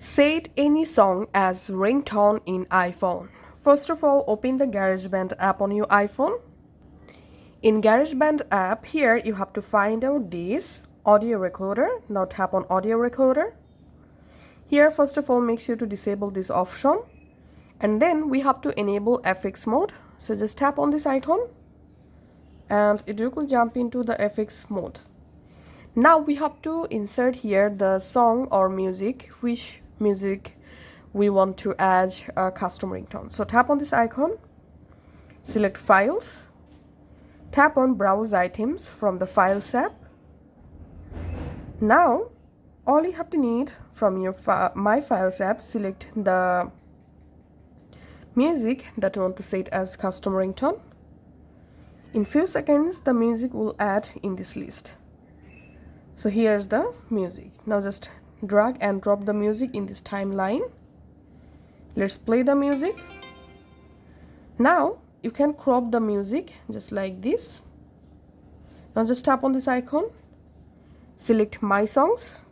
Set any song as ringtone in iPhone. First of all, open the GarageBand app on your iPhone. In GarageBand app, here you have to find out this audio recorder. Now tap on audio recorder. Here, first of all, make sure to disable this option. And then we have to enable FX mode. So just tap on this icon and it will jump into the FX mode. Now we have to insert here the song or music, which music we want to add a custom ringtone. So tap on this icon, select files, tap on browse items from the files app. Now all you have to need from your my files app, select the music that you want to set as custom ringtone. In few seconds the music will add in this list. So here's the music. Now just drag and drop the music in this timeline. Let's play the music. Now you can crop the music just like this. Now just tap on this icon, select my songs,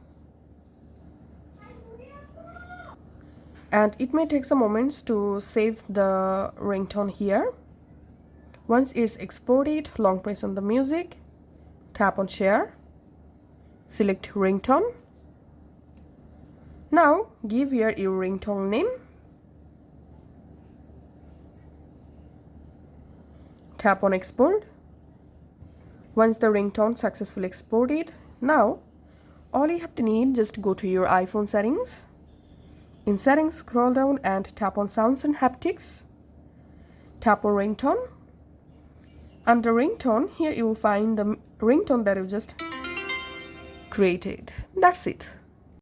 and it may take some moments to save the ringtone here. Once it's exported, long press on the music, tap on share, select ringtone. Now give here your ringtone name, tap on export. Once the ringtone successfully exported, now all you have to need, just go to your iPhone settings. In settings, scroll down and tap on sounds and haptics, tap on ringtone. Under ringtone, here you will find the ringtone that you just created. That's it.